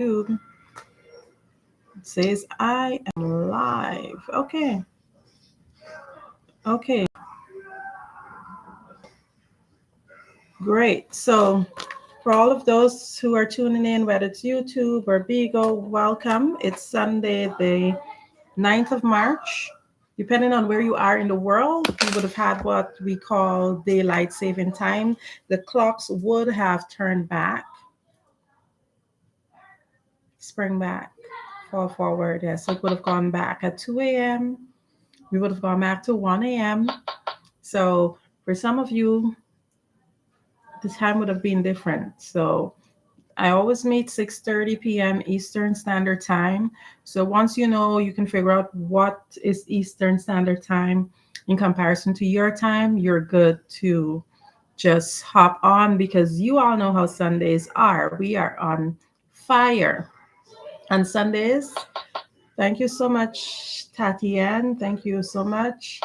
It says I am live. Okay. Okay. Great. So for all of those who are tuning in, whether it's YouTube or Bigo, welcome. It's Sunday, the 9th of March. Depending on where you are in the world, you would have had what we call daylight saving time. The clocks would have turned back, spring back, fall forward. Yes, so it would have gone back at 2 a.m. We would have gone back to 1 a.m. So for some of you, the time would have been different. So I always meet 6:30 p.m. Eastern Standard Time. So once you know, you can figure out what is Eastern Standard Time in comparison to your time, you're good to just hop on because you all know how Sundays are. We are on fire on Sundays. Thank you so much, Tatiane. Thank you so much.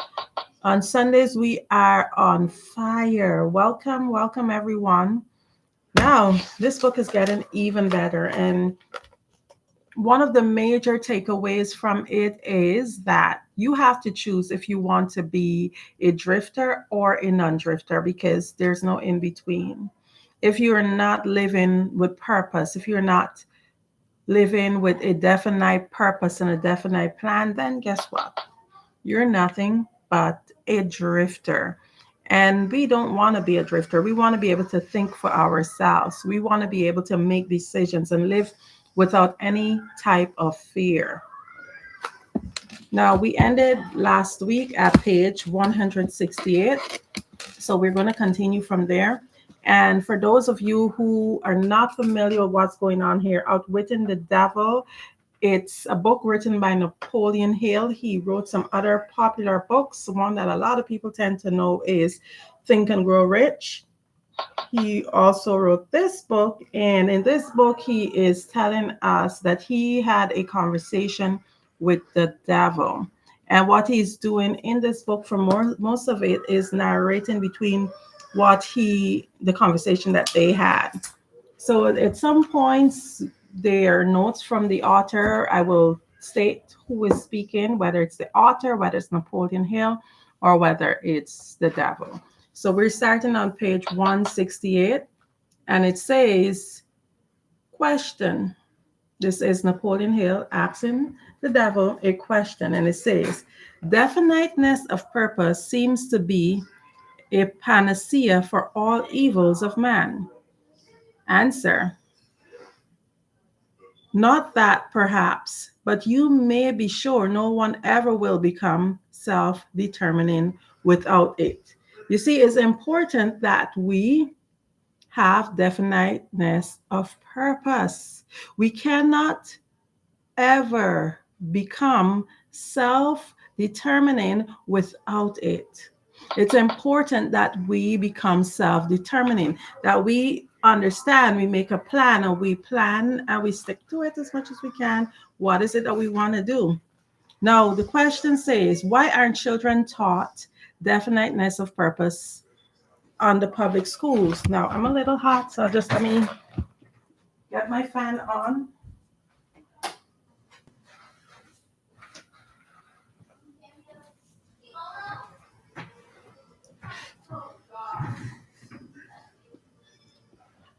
On Sundays, we are on fire. Welcome, welcome, everyone. Now, this book is getting even better. And one of the major takeaways from it is that you have to choose if you want to be a drifter or a non drifter because there's no in between. If you're not living with purpose, if you're not living with a definite purpose and a definite plan, then guess what? You're nothing but a drifter. And we don't want to be a drifter. We want to be able to think for ourselves. We want to be able to make decisions and live without any type of fear. Now, we ended last week at page 168. So we're going to continue from there. And for those of you who are not familiar with what's going on here, Outwitting the Devil, it's a book written by Napoleon Hill. He wrote some other popular books. One that a lot of people tend to know is Think and Grow Rich. He also wrote this book, and in this book, he is telling us that he had a conversation with the devil. And what he's doing in this book, for most of it, is narrating between the conversation that they had. So at some points, there are notes from the author. I will state who is speaking, whether it's the author, whether it's Napoleon Hill, or whether it's the devil. So we're starting on page 168, and it says, question. This is Napoleon Hill asking the devil a question, and it says, definiteness of purpose seems to be a panacea for all evils of man. Answer. Not that perhaps, but you may be sure no one ever will become self determining without it. You see, it's important that we have definiteness of purpose. We cannot ever become self determining without it. It's important that we become self determining, that we understand, we make a plan and we plan and we stick to it as much as we can. What is it that we want to do? Now, the question says, why aren't children taught definiteness of purpose on the public schools? Now, I'm a little hot, so just let me get my fan on.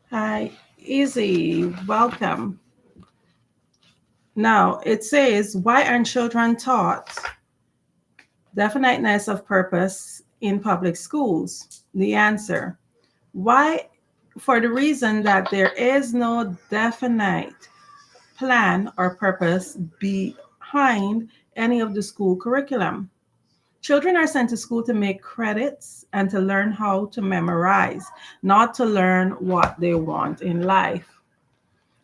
Hi, Easy, welcome. Now, it says, why aren't children taught definiteness of purpose in public schools? The answer, why? For the reason that there is no definite plan or purpose behind any of the school curriculum. Children are sent to school to make credits and to learn how to memorize, not to learn what they want in life.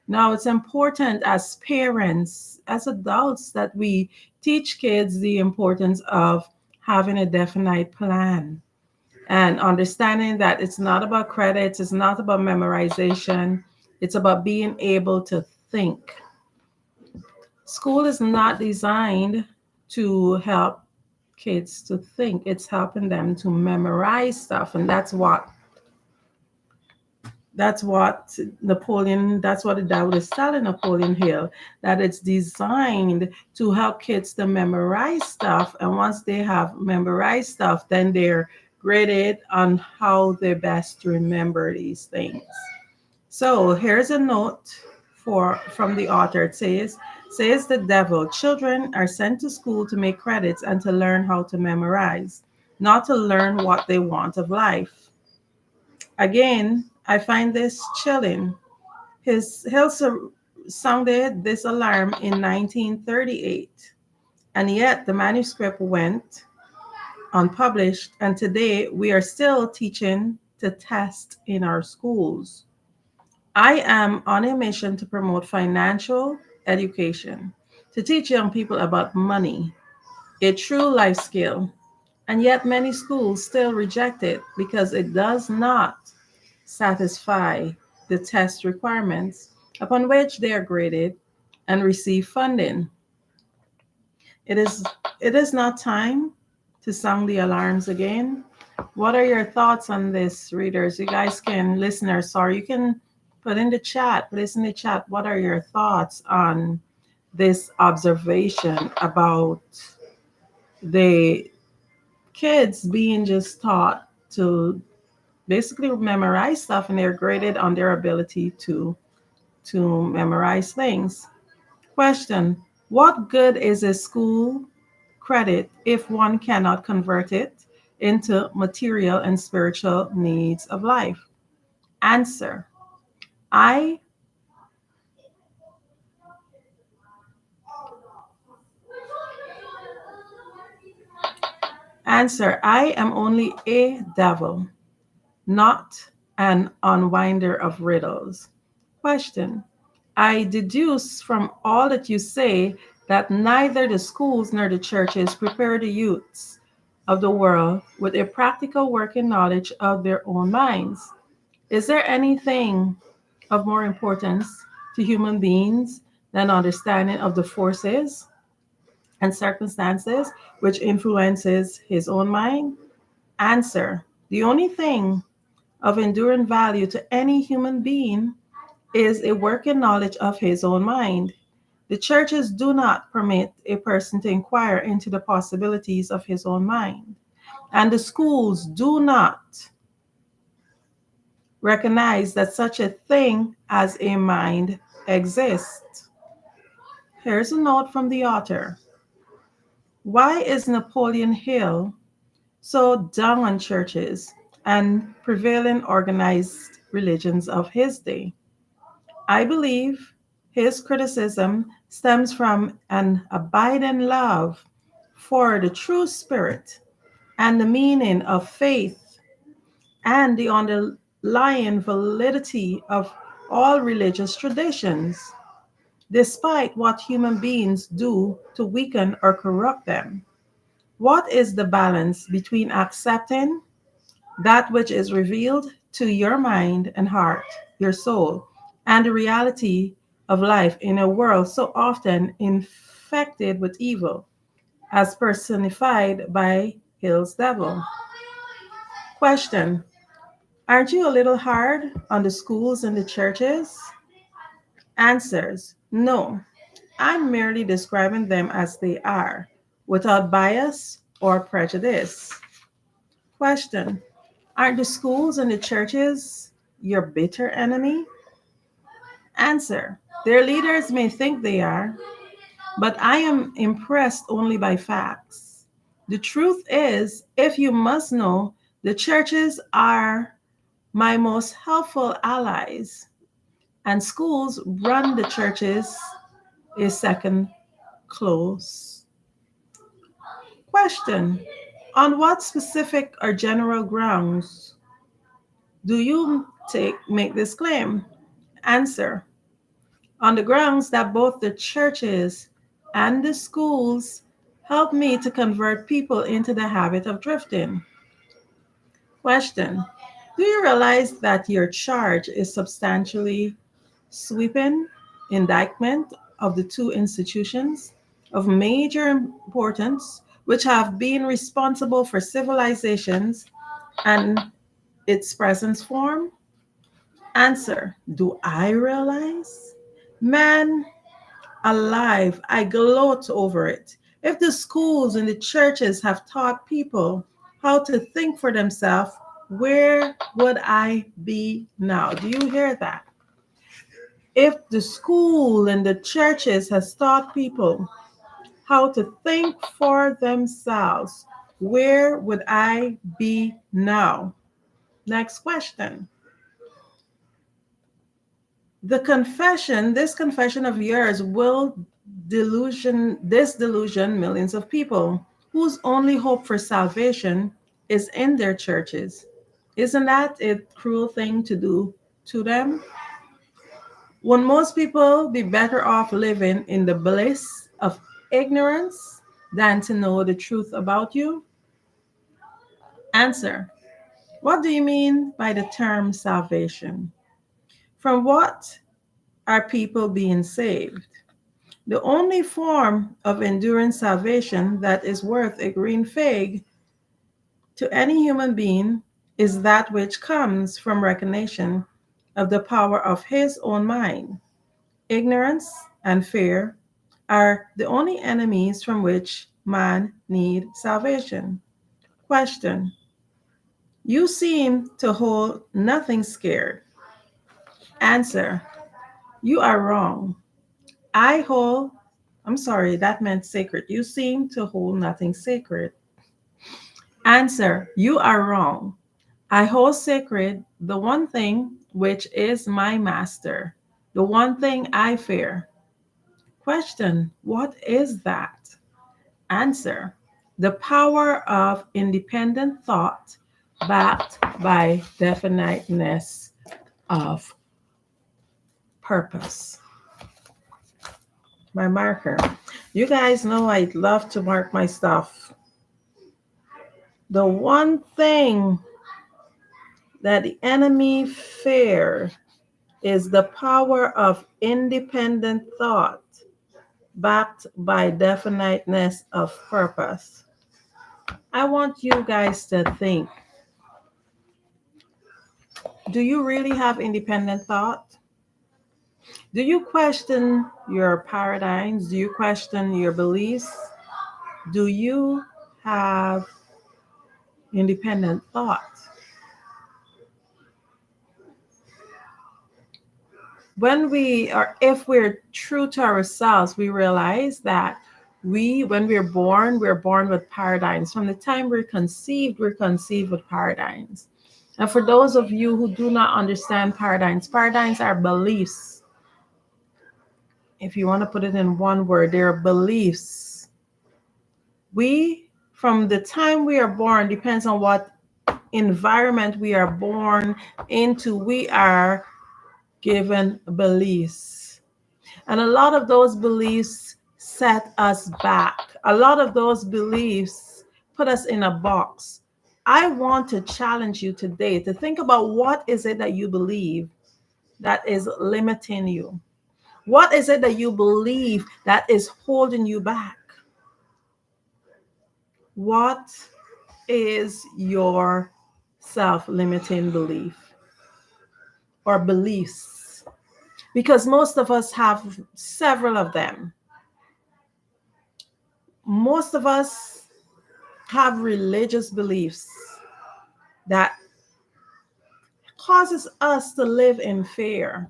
Now, it's important as parents, as adults, that we teach kids the importance of having a definite plan and understanding that it's not about credits, it's not about memorization, it's about being able to think. School is not designed to help kids to think, it's helping them to memorize stuff. And That's what the devil is telling Napoleon Hill, that it's designed to help kids to memorize stuff. And once they have memorized stuff, then they're graded on how they're best to remember these things. So here's a note from the author. It says the devil, children are sent to school to make credits and to learn how to memorize, not to learn what they want of life. Again, I find this chilling. Hilsa sounded this alarm in 1938, and yet the manuscript went unpublished, and today we are still teaching to test in our schools. I am on a mission to promote financial education, to teach young people about money, a true life skill, and yet many schools still reject it because it does not satisfy the test requirements upon which they are graded and receive funding. It is it is not time to sound the alarms again. What are your thoughts on this, readers? You guys can, listeners, sorry, you can put in the chat, please in the chat, what are your thoughts on this observation about the kids being just taught to basically memorize stuff, and they're graded on their ability to memorize things. Question: what good is a school credit if one cannot convert it into material and spiritual needs of life? Answer: I I am only a devil, not an unwinder of riddles. Question: I deduce from all that you say that neither the schools nor the churches prepare the youths of the world with a practical working knowledge of their own minds. Is there anything of more importance to human beings than understanding of the forces and circumstances which influences his own mind? Answer: the only thing of enduring value to any human being is a working knowledge of his own mind. The churches do not permit a person to inquire into the possibilities of his own mind, and the schools do not recognize that such a thing as a mind exists. Here's a note from the author. Why is Napoleon Hill so down on churches and prevailing organized religions of his day? I believe his criticism stems from an abiding love for the true spirit and the meaning of faith and the underlying validity of all religious traditions, despite what human beings do to weaken or corrupt them. What is the balance between accepting that which is revealed to your mind and heart, your soul, and the reality of life in a world so often infected with evil, as personified by Hill's devil? Question: aren't you a little hard on the schools and the churches? Answers: no, I'm merely describing them as they are, without bias or prejudice. Question: aren't the schools and the churches your bitter enemy? Answer: their leaders may think they are, but I am impressed only by facts. The truth is, if you must know, the churches are my most helpful allies, and schools run the churches a second close. Question: on what specific or general grounds do you make this claim? Answer: on the grounds that both the churches and the schools help me to convert people into the habit of drifting. Question: do you realize that your charge is substantially sweeping indictment of the two institutions of major importance which have been responsible for civilizations and its present form? Answer, do I realize? Man alive, I gloat over it. If the schools and the churches have taught people how to think for themselves, where would I be now? Do you hear that? If the school and the churches has taught people how to think for themselves, where would I be now? Next question. This confession of yours will disillusion millions of people whose only hope for salvation is in their churches. Isn't that a cruel thing to do to them? Won't most people be better off living in the bliss of ignorance than to know the truth about you? Answer. What do you mean by the term salvation? From what are people being saved? The only form of enduring salvation that is worth a green fig to any human being is that which comes from recognition of the power of his own mind. Ignorance and fear are the only enemies from which man need salvation. Question. You seem to hold nothing scared. Answer. You are wrong. I hold, I'm sorry, that meant sacred. You seem to hold nothing sacred. Answer. You are wrong. I hold sacred the one thing which is my master, the one thing I fear. Question. What is that? Answer. The power of independent thought backed by definiteness of purpose. My marker. You guys know I love to mark my stuff. The one thing that the enemy fear is the power of independent thought backed by definiteness of purpose. I want you guys to think, do you really have independent thought? Do you question your paradigms? Do you question your beliefs? Do you have independent thought? When we are, if we're true to ourselves, we realize that when we're born with paradigms. From the time we're conceived with paradigms. And for those of you who do not understand paradigms are beliefs. If you want to put it in one word, they're beliefs. From the time we are born, depends on what environment we are born into, we are given beliefs. And a lot of those beliefs set us back. A lot of those beliefs put us in a box. I want to challenge you today to think about what is it that you believe that is limiting you? What is it that you believe that is holding you back? What is your self-limiting belief or beliefs? Because most of us have several of them. Most of us have religious beliefs that causes us to live in fear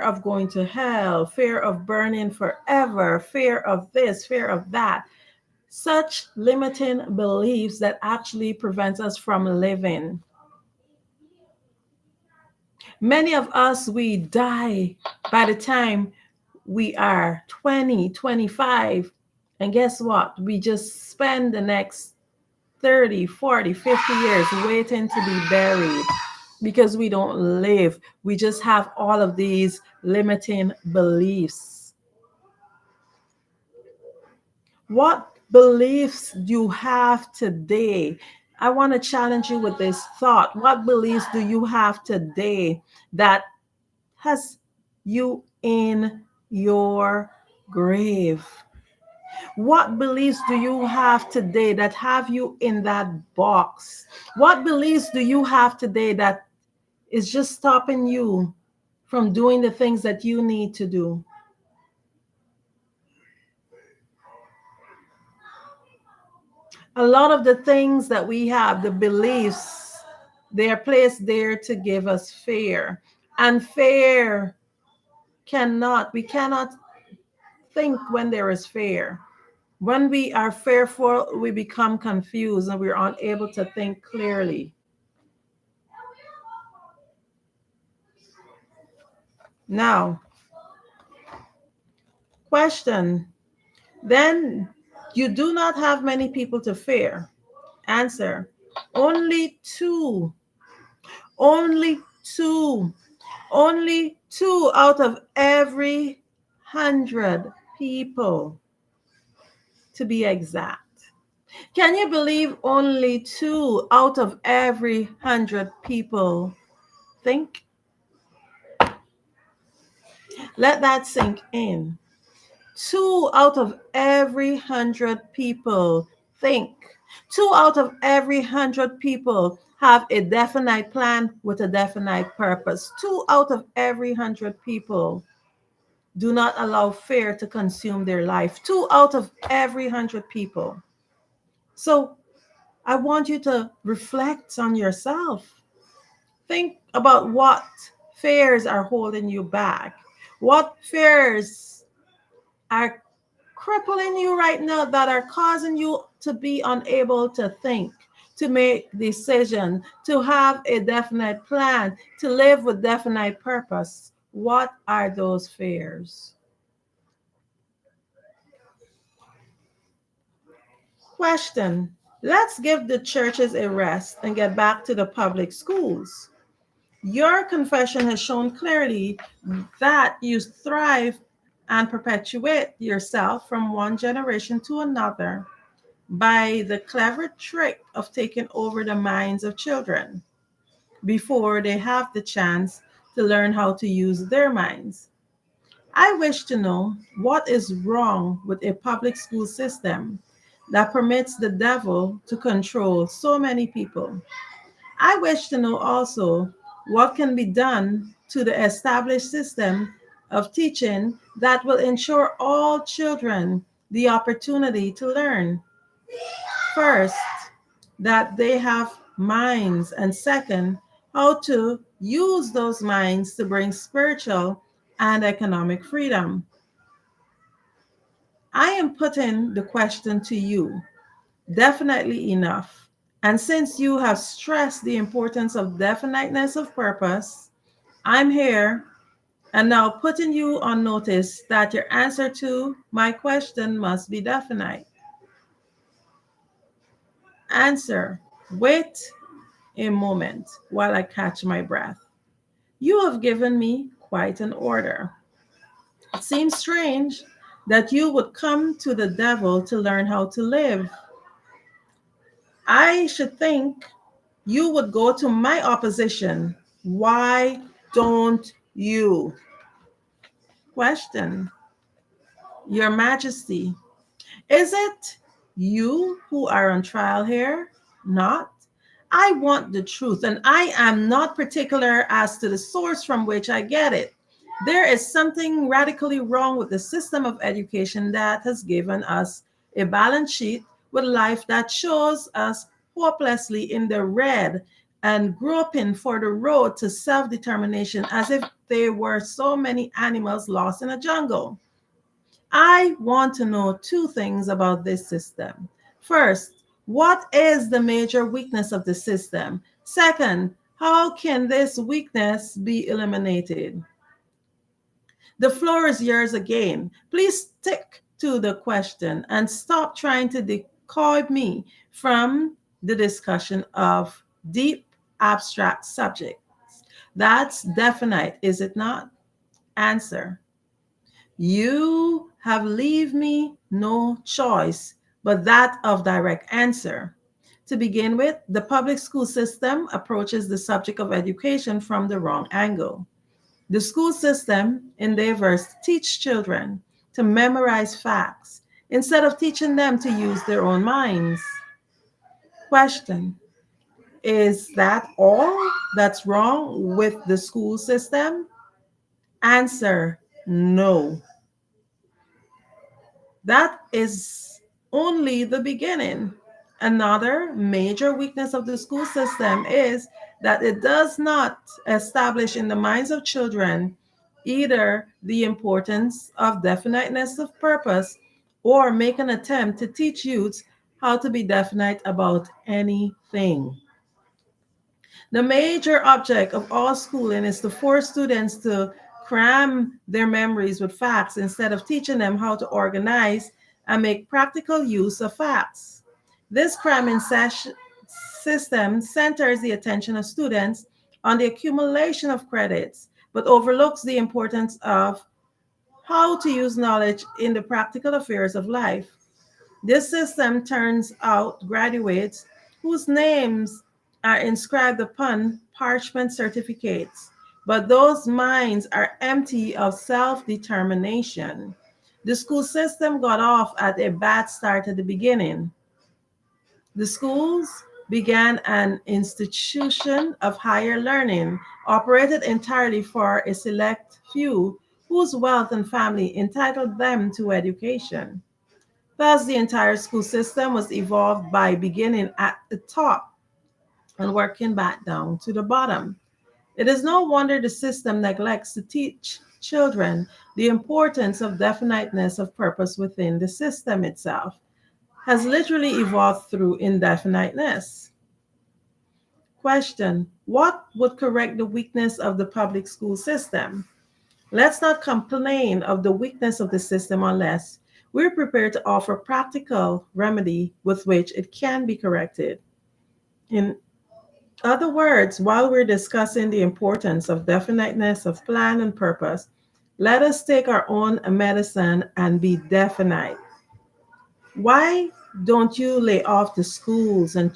of going to hell, fear of burning forever, fear of this, fear of that. Such limiting beliefs that actually prevents us from living. Many of us, we die by the time we are 20, 25. And guess what? We just spend the next 30, 40, 50 years waiting to be buried because we don't live. We just have all of these limiting beliefs. What beliefs do you have today? I want to challenge you with this thought. What beliefs do you have today that has you in your grave? What beliefs do you have today that have you in that box? What beliefs do you have today that is just stopping you from doing the things that you need to do. A lot of the things that we have, the beliefs, they are placed there to give us fear. And fear we cannot think when there is fear. When we are fearful, we become confused and we're unable to think clearly. Now, question. Then you do not have many people to fear. Answer. Only two. Only two. Only two out of every 100 people, to be exact. Can you believe only two out of every 100 people think? Let that sink in. Two out of every 100 people think. Two out of every 100 people have a definite plan with a definite purpose. Two out of every 100 people do not allow fear to consume their life. Two out of every 100 people. So I want you to reflect on yourself. Think about what fears are holding you back. What fears are crippling you right now that are causing you to be unable to think, to make decisions, to have a definite plan, to live with definite purpose. What are those fears? Question. Let's give the churches a rest and get back to the public schools. Your confession has shown clearly that you thrive and perpetuate yourself from one generation to another by the clever trick of taking over the minds of children before they have the chance to learn how to use their minds. I wish to know what is wrong with a public school system that permits the devil to control so many people. I wish to know also what can be done to the established system of teaching that will ensure all children the opportunity to learn. First, that they have minds, and second, how to use those minds to bring spiritual and economic freedom. I am putting the question to you, definitely enough. And since you have stressed the importance of definiteness of purpose, I'm here and now putting you on notice that your answer to my question must be definite. Answer. Wait a moment while I catch my breath. You have given me quite an order. It seems strange that you would come to the devil to learn how to live. I should think you would go to my opposition. Why don't you? Question. Your Majesty, is it you who are on trial here? Not. I want the truth, and I am not particular as to the source from which I get it. There is something radically wrong with the system of education that has given us a balance sheet with life that shows us hopelessly in the red and groping for the road to self determination as if they were so many animals lost in a jungle. I want to know two things about this system. First, what is the major weakness of the system? Second, how can this weakness be eliminated? The floor is yours again. Please stick to the question and stop trying to decoy me from the discussion of deep, abstract subjects. That's definite, is it not? Answer. You have leave me no choice but that of direct answer. To begin with, the public school system approaches the subject of education from the wrong angle. The school system endeavors to teach children to memorize facts instead of teaching them to use their own minds. Question. Is that all that's wrong with the school system? Answer: no. That is only the beginning. Another major weakness of the school system is that it does not establish in the minds of children either the importance of definiteness of purpose or make an attempt to teach youths how to be definite about anything. The major object of all schooling is to force students to cram their memories with facts instead of teaching them how to organize and make practical use of facts. This system centers the attention of students on the accumulation of credits, but overlooks the importance of how to use knowledge in the practical affairs of life. This system turns out graduates whose names are inscribed upon parchment certificates, but those minds are empty of self determination. The school system got off at a bad start at the beginning. The schools began an institution of higher learning, operated entirely for a select few whose wealth and family entitled them to education. Thus, the entire school system was evolved by beginning at the top and working back down to the bottom. It is no wonder the system neglects to teach children the importance of definiteness of purpose within the system itself, has literally evolved through indefiniteness. Question: what would correct the weakness of the public school system? Let's not complain of the weakness of the system unless we're prepared to offer practical remedy with which it can be corrected. In other words, while we're discussing the importance of definiteness of plan and purpose, let us take our own medicine and be definite. Why don't you lay off the schools and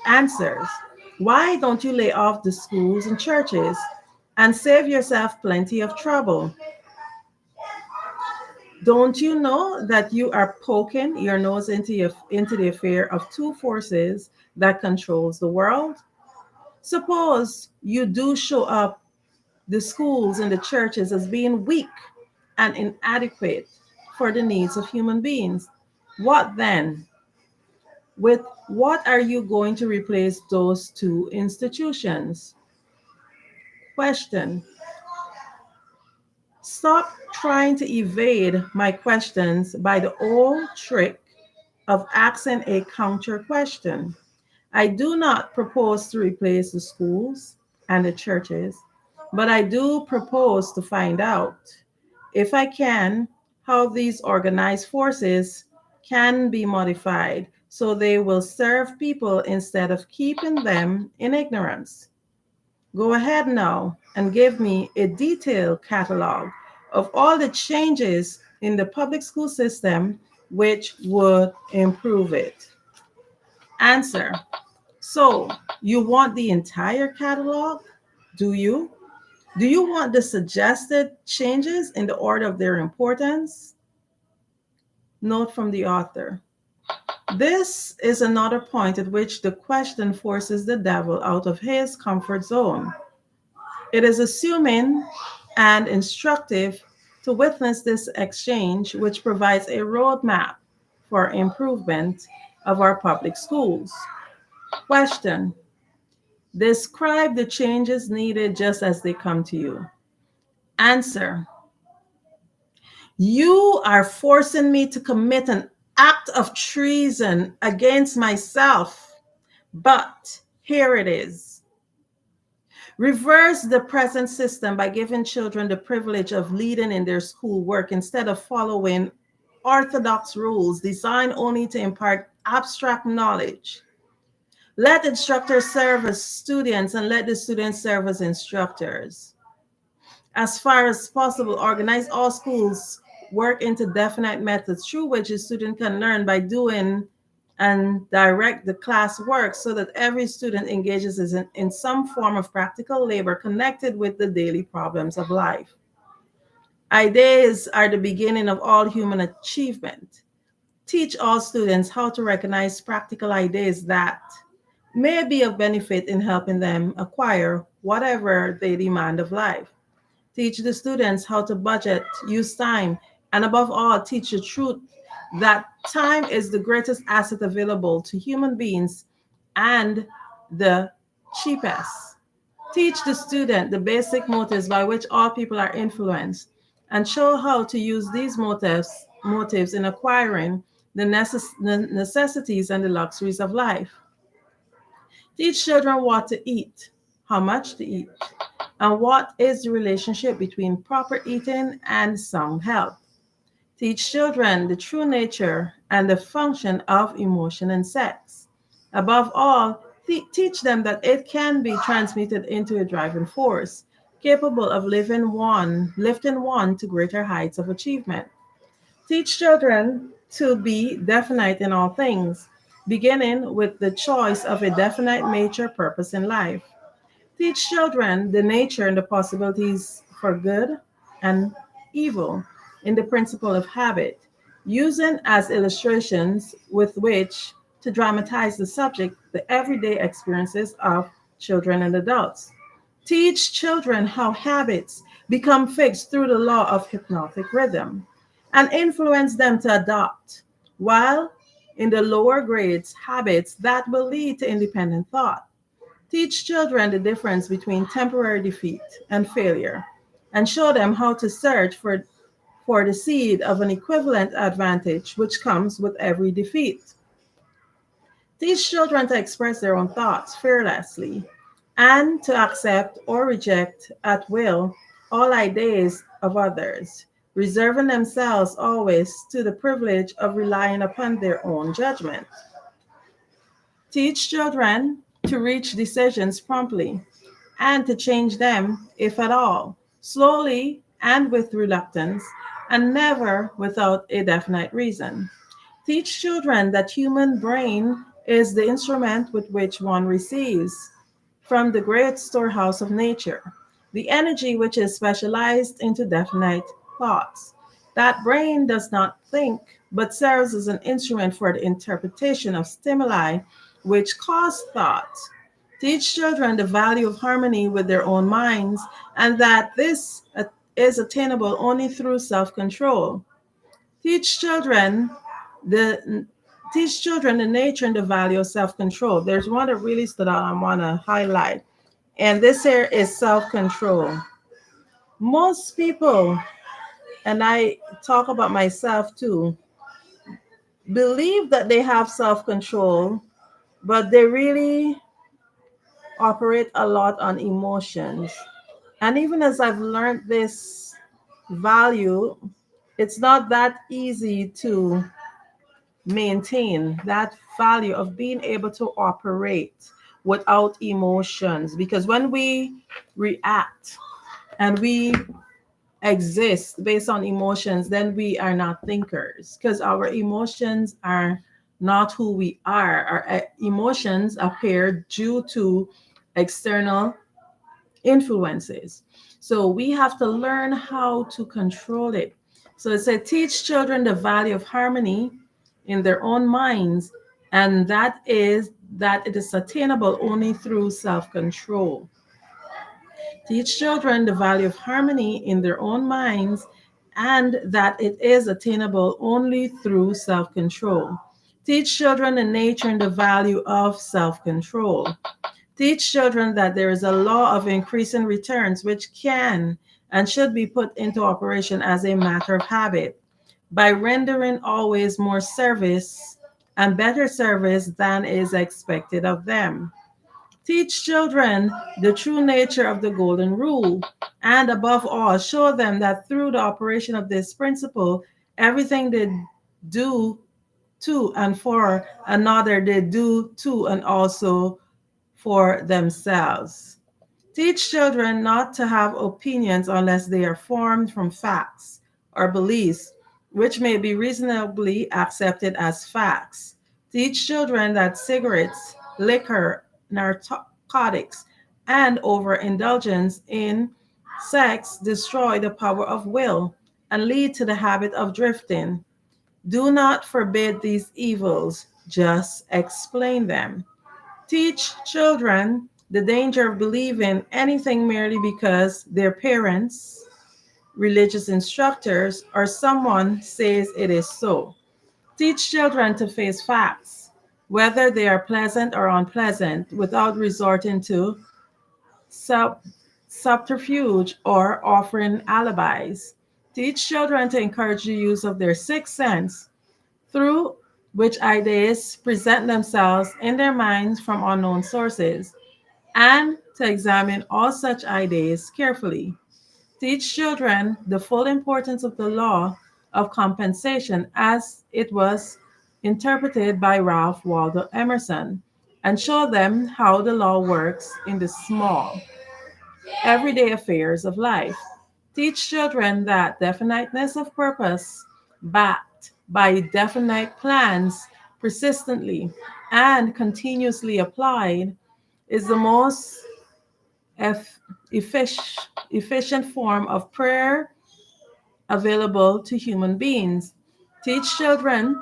answers? Why don't you lay off the schools and churches and save yourself plenty of trouble? Don't you know that you are poking your nose into the affair of two forces that controls the world? Suppose you do show up the schools and the churches as being weak and inadequate for the needs of human beings. What then? With what are you going to replace those two institutions? Question: stop trying to evade my questions by the old trick of asking a counter question. I do not propose to replace the schools and the churches, but I do propose to find out, if I can, how these organized forces can be modified so they will serve people instead of keeping them in ignorance. Go ahead now and give me a detailed catalog of all the changes in the public school system which would improve it. Answer: so, you want the entire catalog? Do you? Do you want the suggested changes in the order of their importance? Note from the author. This is another point at which the question forces the devil out of his comfort zone. It is assuming and instructive to witness this exchange, which provides a roadmap for improvement of our public schools. Question: describe the changes needed just as they come to you. Answer: you are forcing me to commit an act of treason against myself. But here it is. Reverse the present system by giving children the privilege of leading in their schoolwork instead of following orthodox rules designed only to impart abstract knowledge. Let instructors serve as students and let the students serve as instructors. As far as possible, organize all schools work into definite methods through which a student can learn by doing and direct the class work so that every student engages in some form of practical labor connected with the daily problems of life. Ideas are the beginning of all human achievement. Teach all students how to recognize practical ideas that, may be of benefit in helping them acquire whatever they demand of life. Teach the students how to budget, use time, and above all, teach the truth that time is the greatest asset available to human beings and the cheapest. Teach the student the basic motives by which all people are influenced and show how to use these motives in acquiring the necessities and the luxuries of life. Teach children what to eat, how much to eat, and what is the relationship between proper eating and sound health. Teach children the true nature and the function of emotion and sex. Above all, teach them that it can be transmuted into a driving force, capable of lifting one to greater heights of achievement. Teach children to be definite in all things, beginning with the choice of a definite major purpose in life. Teach children the nature and the possibilities for good and evil in the principle of habit, using as illustrations with which to dramatize the subject, the everyday experiences of children and adults. Teach children how habits become fixed through the law of hypnotic rhythm and influence them to adopt, while in the lower grades, habits that will lead to independent thought. Teach children the difference between temporary defeat and failure and show them how to search for the seed of an equivalent advantage which comes with every defeat. Teach children to express their own thoughts fearlessly and to accept or reject at will all ideas of others, reserving themselves always to the privilege of relying upon their own judgment. Teach children to reach decisions promptly and to change them, if at all, slowly and with reluctance, and never without a definite reason. Teach children that human brain is the instrument with which one receives from the great storehouse of nature the energy which is specialized into definite thoughts. That brain does not think, but serves as an instrument for the interpretation of stimuli which cause thought. Teach children the value of harmony with their own minds and that this is attainable only through self-control. Teach children the teach children the nature and the value of self-control. There's one that really stood out I want to highlight, and this here is self-control. Most people, and I talk about myself too, believe that they have self-control, but they really operate a lot on emotions. And even as I've learned this value, it's not that easy to maintain that value of being able to operate without emotions. Because when we react and we exist based on emotions, then we are not thinkers because our emotions are not who we are. Our emotions appear due to external influences. So we have to learn how to control it. So it said, teach children the value of harmony in their own minds, and that it is attainable only through self-control. Teach children the value of harmony in their own minds, and that it is attainable only through self-control. Teach children the nature and the value of self-control. Teach children that there is a law of increasing returns which can and should be put into operation as a matter of habit by rendering always more service and better service than is expected of them. Teach children the true nature of the golden rule, and above all, show them that through the operation of this principle, everything they do to and for another, they do to and also for themselves. Teach children not to have opinions unless they are formed from facts or beliefs, which may be reasonably accepted as facts. Teach children that cigarettes, liquor, narcotics, and overindulgence in sex destroy the power of will and lead to the habit of drifting. Do not forbid these evils, just explain them. Teach children the danger of believing anything merely because their parents, religious instructors, or someone says it is so. Teach children to face facts, whether they are pleasant or unpleasant, without resorting to sub- subterfuge or offering alibis. Teach children to encourage the use of their sixth sense, through which ideas present themselves in their minds from unknown sources, and to examine all such ideas carefully. Teach children the full importance of the law of compensation as it was interpreted by Ralph Waldo Emerson, and show them how the law works in the small, everyday affairs of life. Teach children that definiteness of purpose, backed by definite plans, persistently and continuously applied, is the most eff- efficient form of prayer available to human beings. Teach children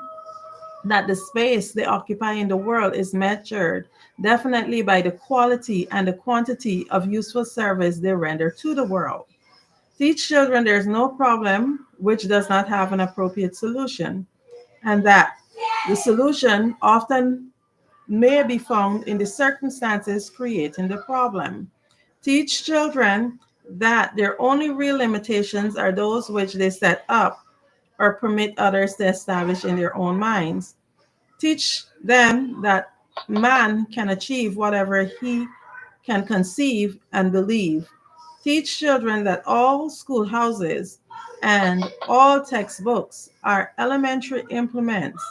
that the space they occupy in the world is measured definitely by the quality and the quantity of useful service they render to the world. Teach children there's no problem which does not have an appropriate solution, and that the solution often may be found in the circumstances creating the problem. Teach children that their only real limitations are those which they set up or permit others to establish in their own minds. Teach them that man can achieve whatever he can conceive and believe. Teach children that all schoolhouses and all textbooks are elementary implements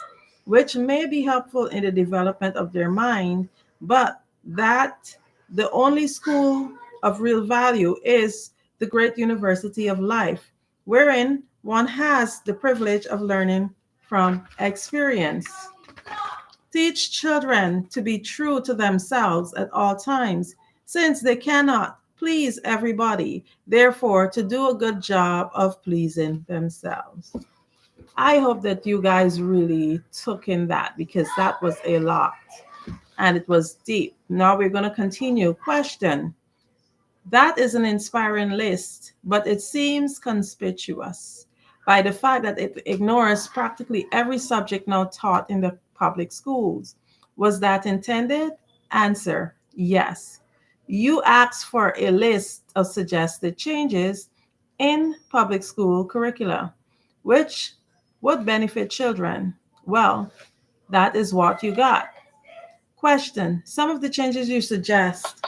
which may be helpful in the development of their mind, but that the only school of real value is the great university of life, wherein one has the privilege of learning from experience. Teach children to be true to themselves at all times, since they cannot please everybody, therefore, to do a good job of pleasing themselves. I hope that you guys really took in that because that was a lot and it was deep. Now we're going to continue. Question. That is an inspiring list, but it seems conspicuous by the fact that it ignores practically every subject now taught in the public schools. Was that intended? Answer. Yes. You asked for a list of suggested changes in public school curricula, which would benefit children. Well, that is what you got. Question. Some of the changes you suggest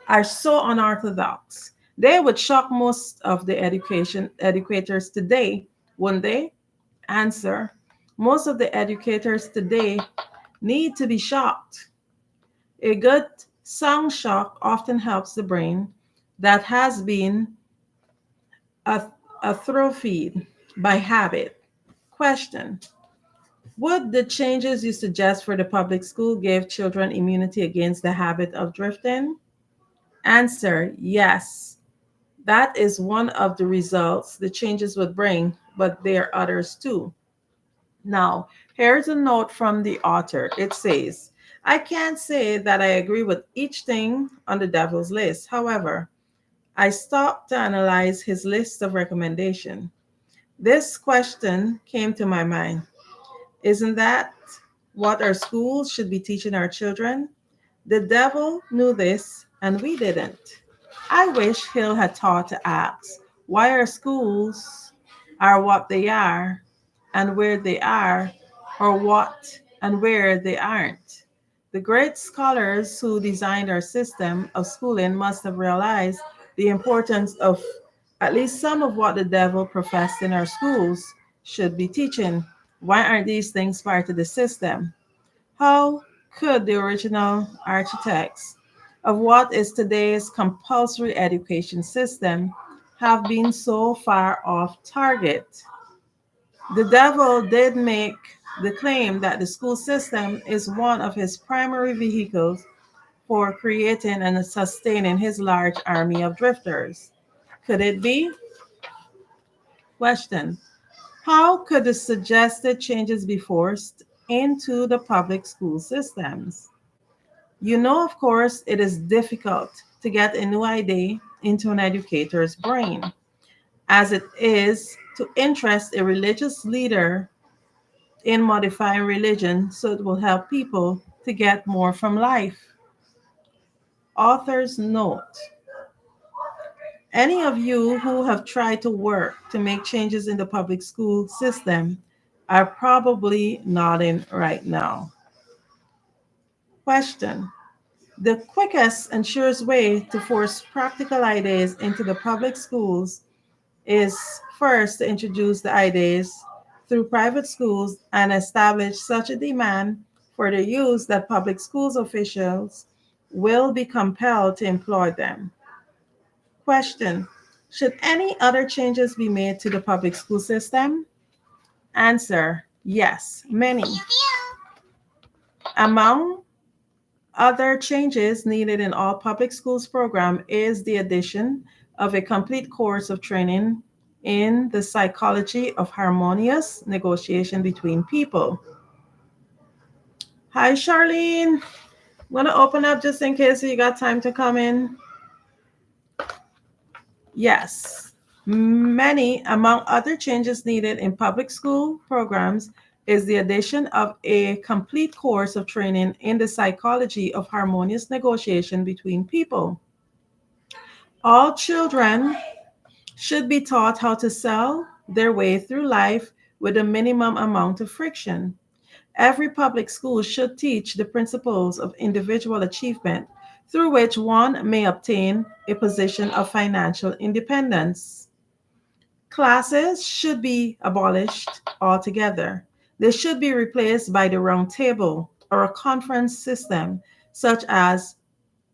are so unorthodox. They would shock most of the education educators today, wouldn't they? Answer. Most of the educators today need to be shocked. A good sound shock often helps the brain that has been atrophied by habit. Question. Would the changes you suggest for the public school give children immunity against the habit of drifting? Answer. Yes. That is one of the results the changes would bring, but there are others too. Now, here's a note from the author. It says, I can't say that I agree with each thing on the devil's list. However, I stopped to analyze his list of recommendations. This question came to my mind. Isn't that what our schools should be teaching our children? The devil knew this, and we didn't. I wish Hill had taught to ask why our schools are what they are and where they are, or what and where they aren't. The great scholars who designed our system of schooling must have realized the importance of at least some of what the devil professed in our schools should be teaching. Why aren't these things part of the system? How could the original architects of what is today's compulsory education system have been so far off target? The devil did make the claim that the school system is one of his primary vehicles for creating and sustaining his large army of drifters. Could it be? Question. How could the suggested changes be forced into the public school systems? You know, of course, it is difficult to get a new idea into an educator's brain, as it is to interest a religious leader in modifying religion so it will help people to get more from life. Author's note: any of you who have tried to work to make changes in the public school system are probably nodding right now. Question: the quickest and surest way to force practical ideas into the public schools is first to introduce the ideas through private schools and establish such a demand for their use that public schools officials will be compelled to employ them. Question: should any other changes be made to the public school system? Answer: yes, many. Among other changes needed in all public schools program is the addition of a complete course of training in the psychology of harmonious negotiation between people. Hi, Charlene. I'm going to open up just in case you got time to come in. Yes, many, among other changes needed in public school programs, is the addition of a complete course of training in the psychology of harmonious negotiation between people. All children should be taught how to sell their way through life with a minimum amount of friction. Every public school should teach the principles of individual achievement through which one may obtain a position of financial independence. Classes should be abolished altogether. They should be replaced by the round table or a conference system, such as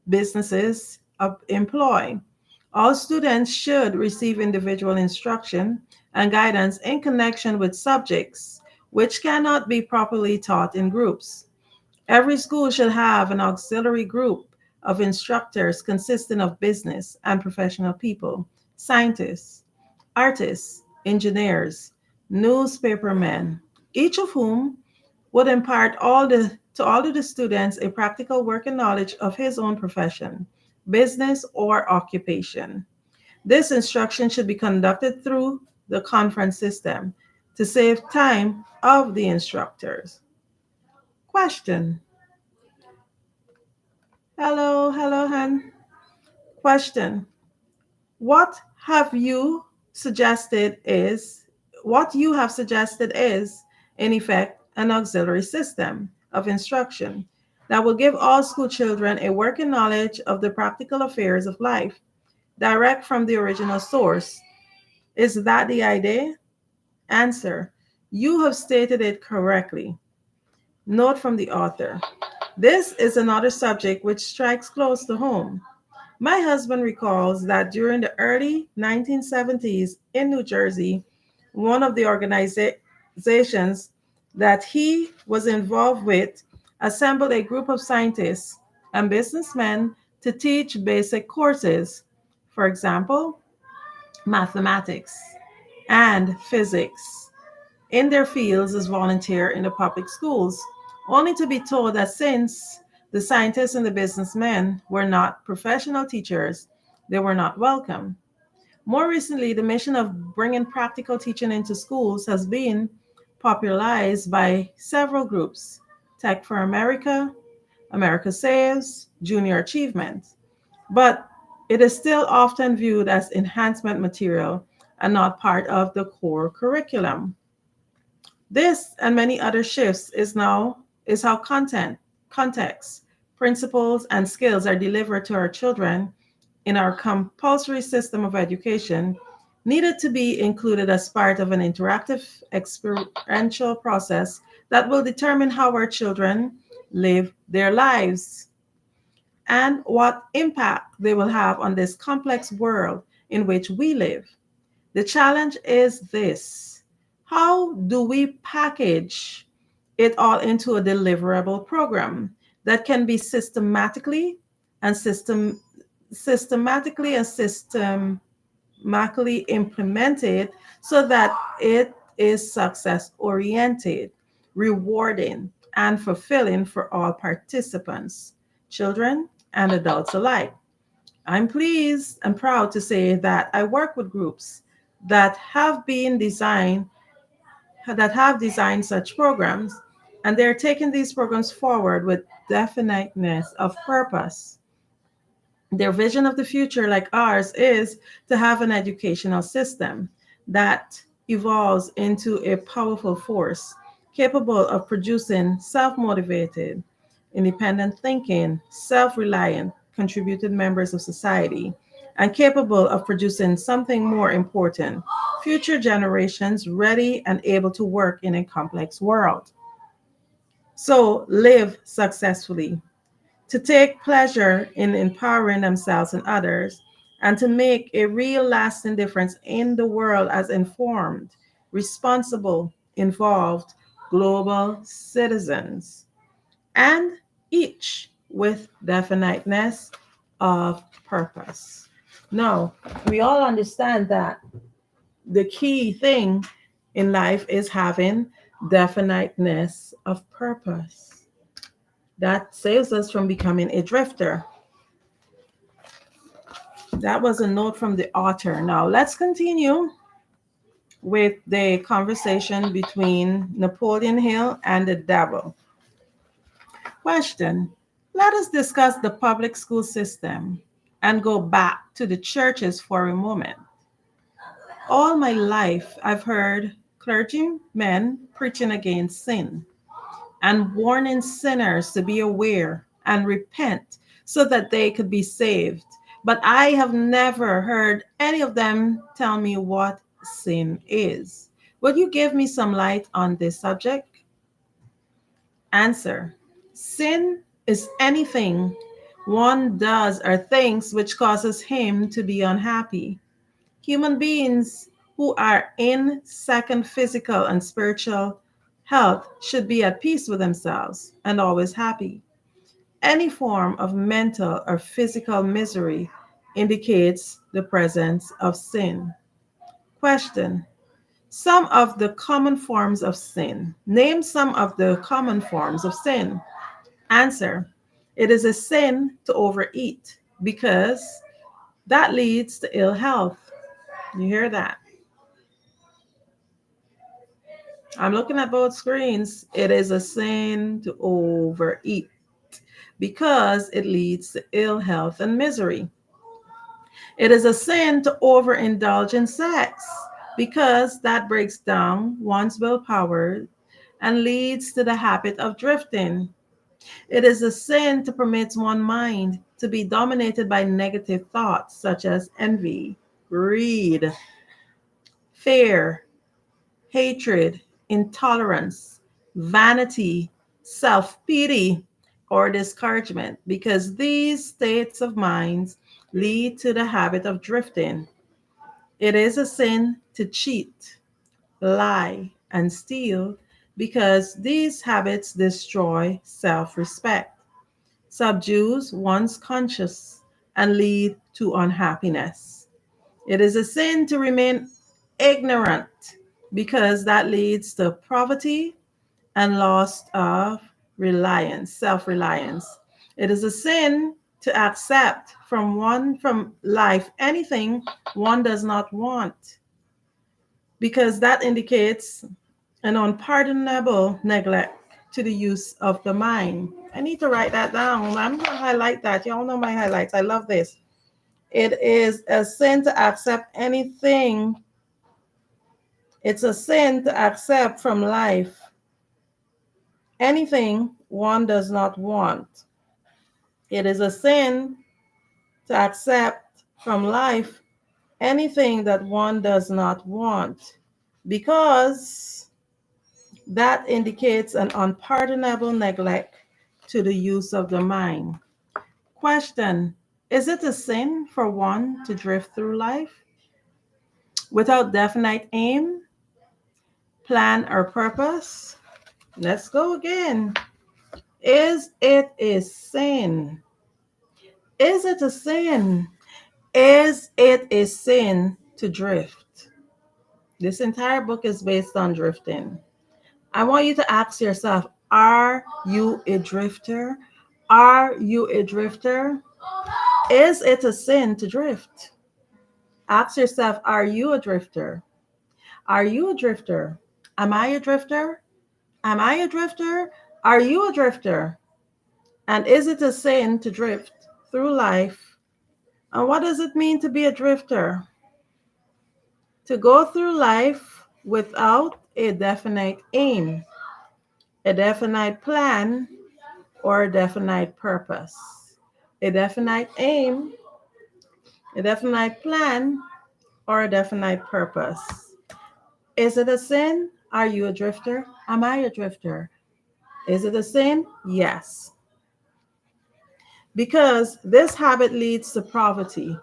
businesses employ. All students should receive individual instruction and guidance in connection with subjects which cannot be properly taught in groups. Every school should have an auxiliary group of instructors consisting of business and professional people, scientists, artists, engineers, newspapermen, each of whom would impart to all of the students a practical working knowledge of his own profession, business, or occupation. This instruction should be conducted through the conference system to save time of the instructors. Question. Hello, hello, Han. Question. What have you suggested is what you have suggested is, in effect, an auxiliary system of instruction that will give all school children a working knowledge of the practical affairs of life, direct from the original source. Is that the idea? Answer: you have stated it correctly. Note from the author: this is another subject which strikes close to home. My husband recalls that during the early 1970s in New Jersey, one of the organizations that he was involved with assembled a group of scientists and businessmen to teach basic courses, for example, mathematics and physics, in their fields as volunteer in the public schools, only to be told that since the scientists and the businessmen were not professional teachers, they were not welcome. More recently, the mission of bringing practical teaching into schools has been popularized by several groups: Tech for America, America Saves, Junior Achievement. But it is still often viewed as enhancement material and not part of the core curriculum. This and many other shifts is how context, principles, and skills are delivered to our children in our compulsory system of education needed to be included as part of an interactive experiential process that will determine how our children live their lives and what impact they will have on this complex world in which we live. The challenge is this: how do we package it all into a deliverable program that can be and systematically implemented so that it is success oriented, rewarding, and fulfilling for all participants? children and adults alike. I'm pleased and proud to say that I work with groups that have been designed that have designed such programs, and they're taking these programs forward with definiteness of purpose. Their vision of the future, like ours, is to have an educational system that evolves into a powerful force capable of producing self motivated, independent thinking, self reliant, contributed members of society, and capable of producing something more important future generations ready and able to work in a complex world. So, live successfully, to take pleasure in empowering themselves and others, and to make a real lasting difference in the world as informed, responsible, involved global citizens, and each with definiteness of purpose. Now, we all understand that the key thing in life is having definiteness of purpose. That saves us from becoming a drifter. That was a note from the author. Now, let's continue with the conversation between Napoleon Hill and the devil. Question: let us discuss the public school system and go back to the churches for a moment. All my life, I've heard clergymen preaching against sin and warning sinners to be aware and repent so that they could be saved. But I have never heard any of them tell me what sin is. Will you give me some light on this subject? Answer: sin is anything one does or thinks which causes him to be unhappy. Human beings who are in second physical and spiritual health should be at peace with themselves and always happy. Any form of mental or physical misery indicates the presence of sin. Question: some of the common forms of sin. Name some of the common forms of sin. Answer: it is a sin to overeat because that leads to ill health. You hear that? I'm looking at both screens. It is a sin to overeat because it leads to ill health and misery. It is a sin to overindulge in sex because that breaks down one's willpower and leads to the habit of drifting. It is a sin to permit one's mind to be dominated by negative thoughts such as envy, greed, fear, hatred, intolerance, vanity, self pity, or discouragement, because these states of minds lead to the habit of drifting. It is a sin to cheat, lie, and steal because these habits destroy self respect, subdues one's conscience, and lead to unhappiness. It is a sin to remain ignorant because that leads to poverty and loss of reliance, self-reliance. It is a sin to accept from life anything one does not want because that indicates an unpardonable neglect to the use of the mind. I need to write that down. I'm going to highlight that. Y'all know my highlights. I love this. It is a sin to accept anything. It's a sin to accept from life anything one does not want. It is a sin to accept from life anything that one does not want because that indicates an unpardonable neglect to the use of the mind. Question: is it a sin for one to drift through life without definite aim, plan, or purpose? Let's go again. Is it a sin? Is it a sin? Is it a sin to drift? This entire book is based on drifting. I want you to ask yourself, are you a drifter Are you a drifter? Is it a sin to drift? Ask yourself, are you a drifter? Are you a drifter? Am I a drifter? Am I a drifter? Are you a drifter? And is it a sin to drift through life? And what does it mean to be a drifter? To go through life without a definite aim, a definite plan, or a definite purpose. A definite aim, a definite plan, or a definite purpose. Is it a sin? Are you a drifter? Am I a drifter? Is it a sin? Yes. Because this habit leads to poverty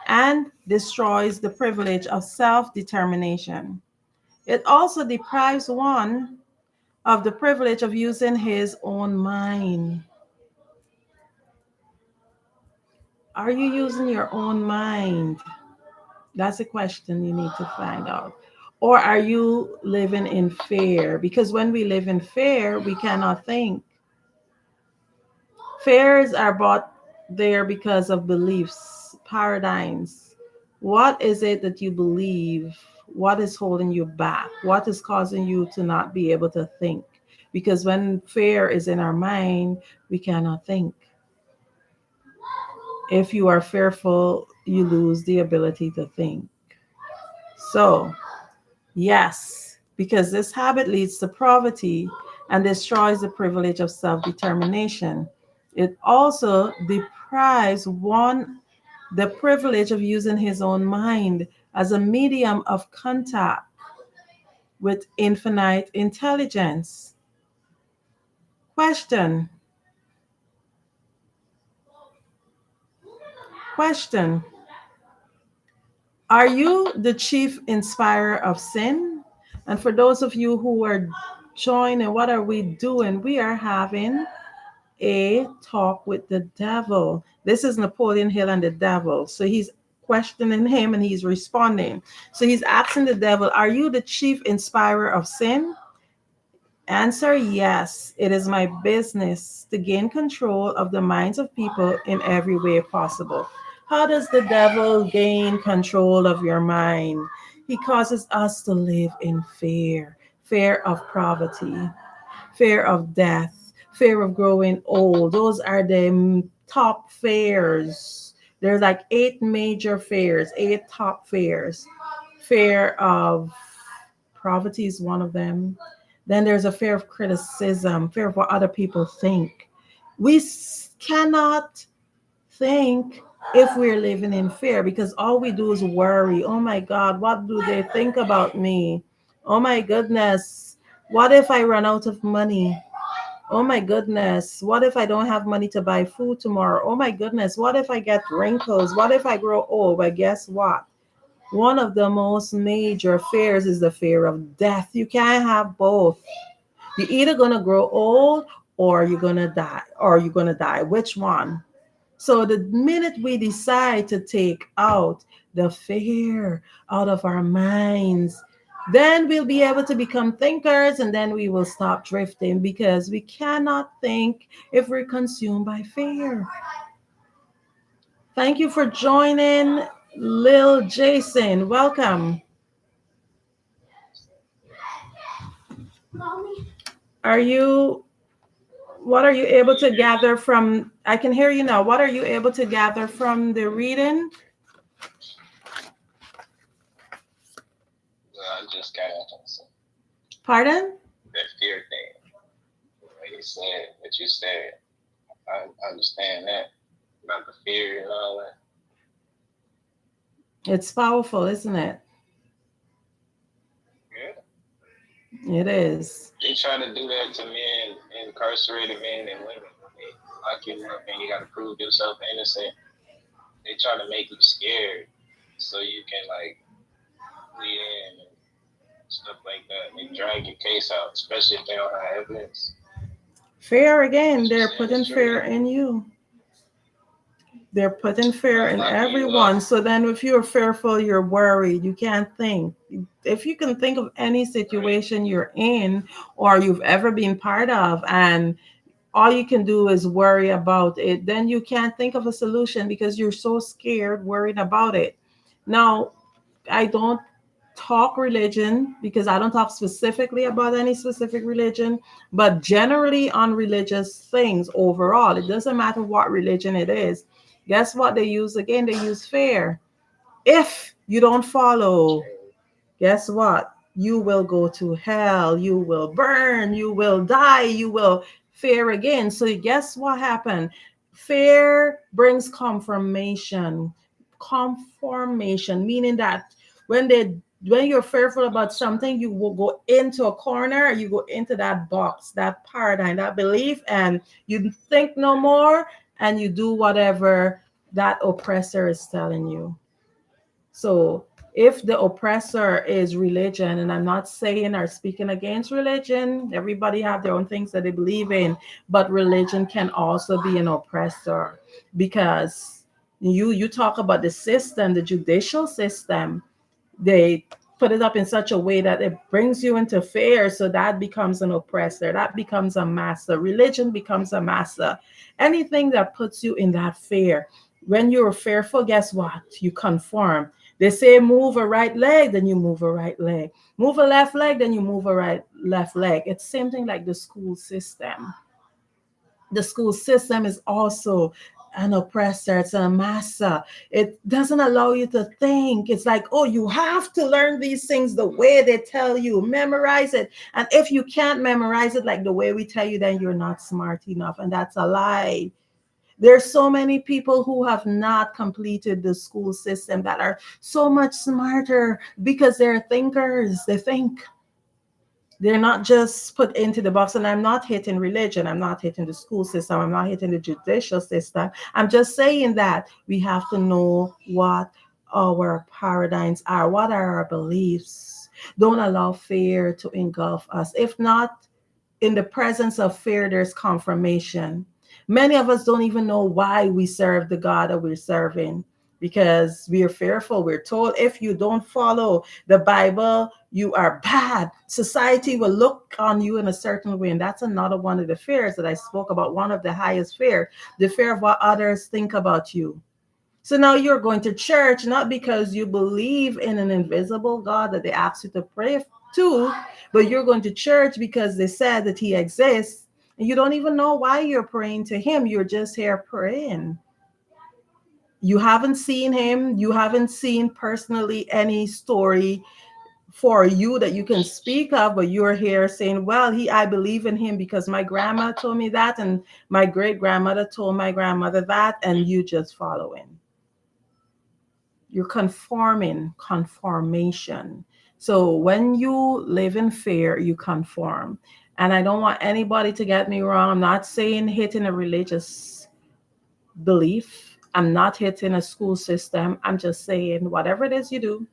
and destroys the privilege of self determination. It also deprives one of the privilege of using his own mind. Are you using your own mind? That's a question you need to find out. Or are you living in fear? Because when we live in fear, we cannot think. Fears are brought there because of beliefs, paradigms. What is it that you believe? What is holding you back? What is causing you to not be able to think? Because when fear is in our mind, we cannot think. If you are fearful, you lose the ability to think. So, yes, because this habit leads to poverty and destroys the privilege of self determination. It also deprives one the privilege of using his own mind as a medium of contact with infinite intelligence. Question. Question. Are you the chief inspirer of sin? And for those of you who are joining, what are we doing? We are having a talk with the devil. This is Napoleon Hill and the devil. So he's questioning him and he's responding. So he's asking the devil, are you the chief inspirer of sin? Answer, yes. It is my business to gain control of the minds of people in every way possible. How does the devil gain control of your mind? He causes us to live in fear, fear of poverty, fear of death, fear of growing old. Those are the top fears. There's like eight major fears, eight top fears. Fear of poverty is one of them. Then there's a fear of criticism, fear of what other people think. We cannot think if we're living in fear because all we do is worry. Oh my God, what do they think about me? Oh my goodness, what if I run out of money? Oh my goodness, what if I don't have money to buy food tomorrow? Oh my goodness, what if I get wrinkles? What if I grow old? But guess what? One of the most major fears is the fear of death. You can't have both. You're either going to grow old or you're going to die, or you're going to die. Which one? So the minute we decide to take out the fear out of our minds, then we'll be able to become thinkers and then we will stop drifting because we cannot think if we're consumed by fear. Thank you for joining, Lil Jason. Welcome. Are you, what are you able to gather from? I can hear you now. What are you able to gather from the reading? I just got into Pardon? that fear thing. Like you said, what you said, I understand that about the fear and all that. It's powerful, isn't it? Yeah. It is. They try to do that to men, incarcerated men and women. They lock you up and you got to prove yourself innocent. They try to make you scared so you can like plead in and stuff like that. They drag your case out, especially if they don't have evidence. Fear again, What you they're saying putting is true. fear in you. They're putting fear in Locking you up. everyone. So then, if you're fearful, you're worried. You can't think. If you can think of any Right. situation you're in or you've ever been part of, and all you can do is worry about it. Then you can't think of a solution because you're so scared worrying about it. Now, I don't talk religion because I don't talk specifically about any specific religion, but generally on religious things overall. It doesn't matter what religion it is. Guess what they use again? They use fear. If you don't follow, guess what? You will go to hell. You will burn. You will die. You will fear again. So, guess what happened? Fear brings confirmation. Conformation, meaning that when they when you're fearful about something, you will go into a corner, you go into that box, that paradigm, that belief, and you think no more and you do whatever that oppressor is telling you. So if the oppressor is religion, and I'm not saying or speaking against religion, everybody have their own things that they believe in, but religion can also be an oppressor because you talk about the system, the judicial system, they put it up in such a way that it brings you into fear, so that becomes an oppressor, that becomes a master, religion becomes a master. Anything that puts you in that fear, when you're fearful, guess what? You conform. They say move a right leg, then you move a right leg, move a left leg, then you move a right left leg. It's same thing like the school system. The school system is also an oppressor, it's a master. It doesn't allow you to think. It's like, oh, you have to learn these things the way they tell you, memorize it. And if you can't memorize it like the way we tell you, then you're not smart enough. And that's a lie. There's so many people who have not completed the school system that are so much smarter because they're thinkers. They think, they're not just put into the box. And I'm not hitting religion, I'm not hitting the school system, I'm not hitting the judicial system. I'm just saying that we have to know what our paradigms are, what are our beliefs. Don't allow fear to engulf us. If not, in the presence of fear, there's confirmation. Many of us don't even know why we serve the God that we're serving because we're fearful. We're told if you don't follow the Bible, you are bad. Society will look on you in a certain way. And that's another one of the fears that I spoke about, one of the highest fear, the fear of what others think about you. So now you're going to church not because you believe in an invisible God that they ask you to pray to, but you're going to church because they said that he exists. And you don't even know why you're praying to him. You're just here praying. You haven't seen him. You haven't seen personally any story for you that you can speak of, but you're here saying, well, I believe in him because my grandma told me that, and my great grandmother told my grandmother that, and you just following. You're conforming, conformation. So when you live in fear, you conform. And I don't want anybody to get me wrong. I'm not saying hitting a religious belief. I'm not hitting a school system. I'm just saying whatever it is you do,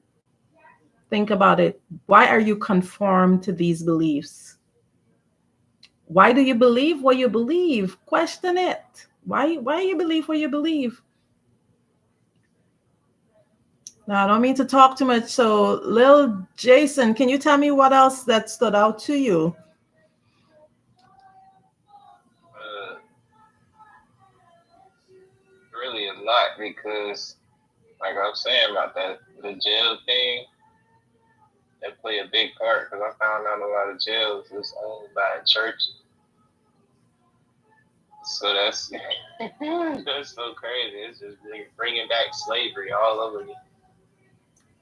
think about it. Why are you conformed to these beliefs? Why do you believe what you believe? Question it. Why you believe what you believe? Now, I don't mean to talk too much. So, Lil Jason, can you tell me what else that stood out to you? Uh, really a lot because, like I was saying about that, the jail thing, that play a big part because I found out a lot of jails is owned by a church. So that's that's so crazy. It's just bringing back slavery all over again.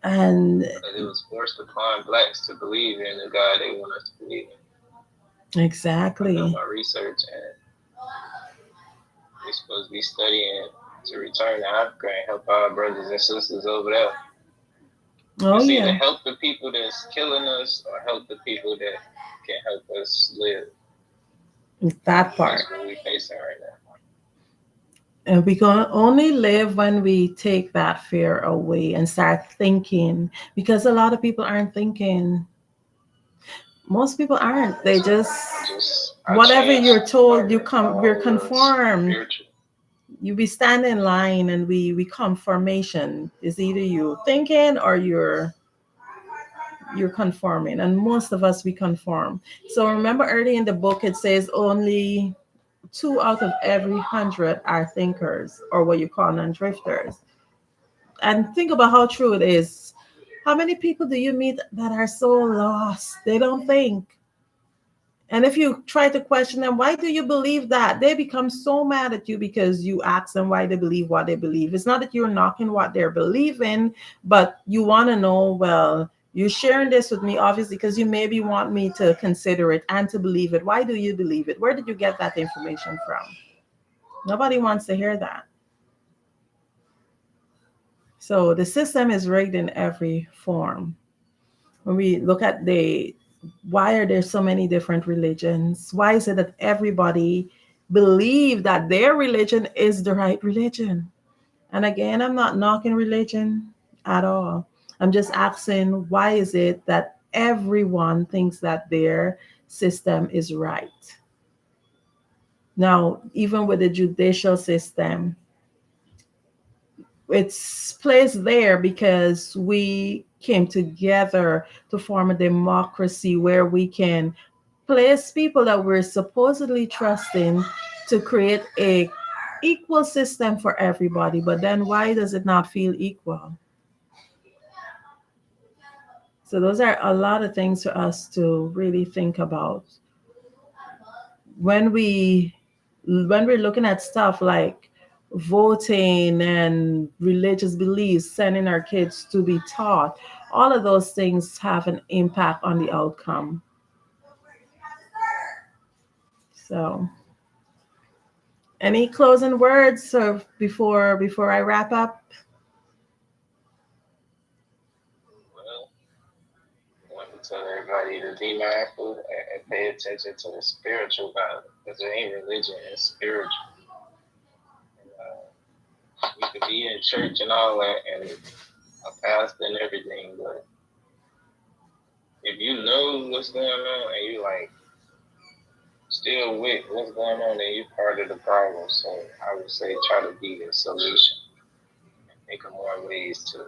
And But it was forced upon blacks to believe in the God they want us to believe in. I've done exactly. my research and we're supposed to be studying to return to Africa and help our brothers and sisters over there. Oh, It's either yeah, help the people that's killing us or help the people that can help us live. that part. That's what we're facing right now. And we can only live when we take that fear away and start thinking because a lot of people aren't thinking. Most people aren't. They So just, just I whatever changed you're told, my we're whole conformed. spiritual. You be standing in line and we conformation is either you thinking or you're conforming, and most of us we conform. So remember early in the book it says only two out of every 100 are thinkers, or what you call non-drifters. And think about how true it is. How many people do you meet that are so lost? They don't think. And if you try to question them, why do you believe that? They become so mad at you because you ask them why they believe what they believe. It's not that you're knocking what they're believing, but you want to know, well, you're sharing this with me, obviously, because you maybe want me to consider it and to believe it. Why do you believe it? Where did you get that information from? Nobody wants to hear that. So the system is rigged in every form. When we look at the why are there so many different religions? Why is it that everybody believe that their religion is the right religion? And again, I'm not knocking religion at all. I'm just asking why is it that everyone thinks that their system is right? Now, even with the judicial system, it's placed there because we came together to form a democracy where we can place people that we're supposedly trusting to create a equal system for everybody. But then why does it not feel equal? So those are a lot of things for us to really think about when we're looking at stuff like voting and religious beliefs, sending our kids to be taught. All of those things have an impact on the outcome. So any closing words or before I wrap up? Well, I want to tell everybody to be mindful and pay attention to the spiritual value because it ain't religion, it's spiritual. And, you could be in church and all that and a pastor and everything, but if you know what's going on and you like still with what's going on, then you're part of the problem. So I would say try to be the solution. Think of more ways to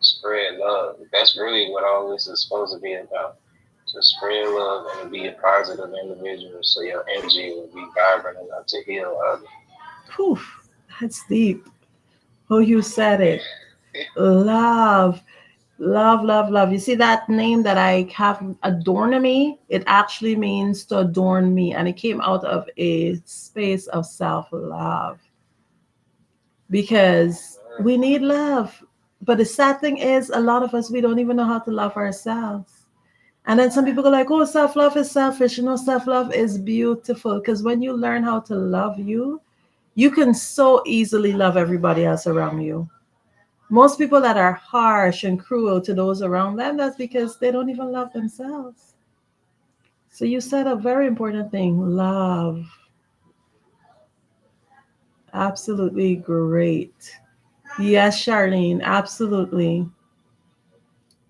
spread love. That's really what all this is supposed to be about. To spread love and be a positive individual so your energy will be vibrant enough to heal others. Whew, that's deep. Oh, you said it. Love. Love, love, love. You see that name that I have, adorn me? It actually means to adorn me. And it came out of a space of self love because we need love. But the sad thing is, a lot of us, we don't even know how to love ourselves. And then some people go like, oh, self love is selfish. You know, self love is beautiful because when you learn how to love you, you can so easily love everybody else around you. Most people that are harsh and cruel to those around them, that's because they don't even love themselves. So you said a very important thing, love. Absolutely great. Yes, Charlene, absolutely.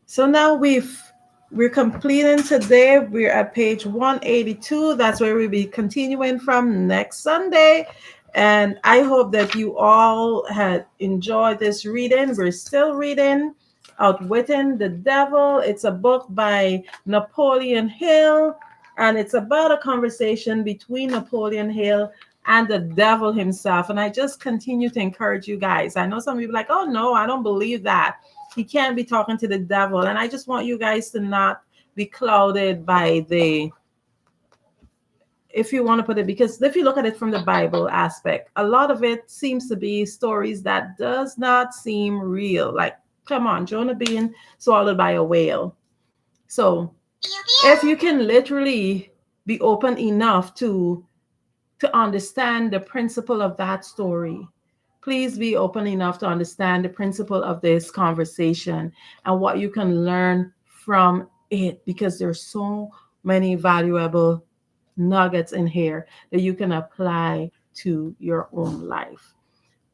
So now we're completing today. We're at page 182. That's where we'll be continuing from next Sunday. And I hope that you all had enjoyed this reading. We're still reading Outwitting the Devil. It's a book by Napoleon Hill, and it's about a conversation between Napoleon Hill and the devil himself. And I just continue to encourage you guys. I know some people are like, oh no, I don't believe that. He can't be talking to the devil. And I just want you guys to not be clouded by the, if you want to put it, because if you look at it from the Bible aspect, a lot of it seems to be stories that does not seem real. Like, come on, Jonah being swallowed by a whale. So if you can literally be open enough to understand the principle of that story, please be open enough to understand the principle of this conversation and what you can learn from it, because there's so many valuable nuggets in here that you can apply to your own life.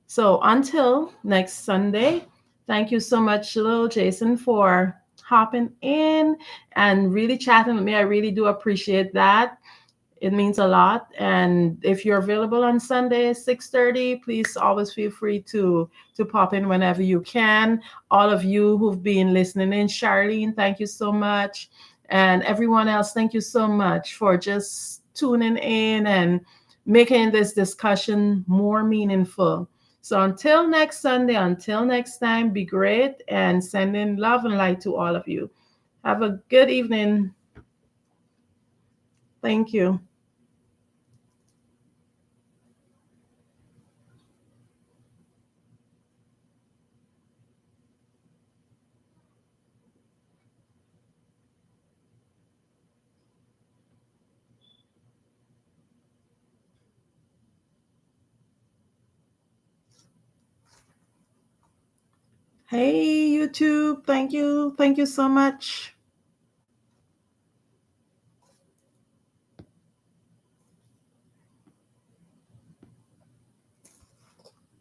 So until next Sunday, thank you so much, little Jason, for hopping in and really chatting with me. I really do appreciate that. It means a lot. And if you're available on Sunday, 6:30, please always feel free to pop in whenever you can. All of you who've been listening in, Charlene, thank you so much. And everyone else, thank you so much for just tuning in and making this discussion more meaningful. So until next Sunday, until next time, be great and sending love and light to all of you. Have a good evening. Thank you. Hey, YouTube. Thank you. Thank you so much.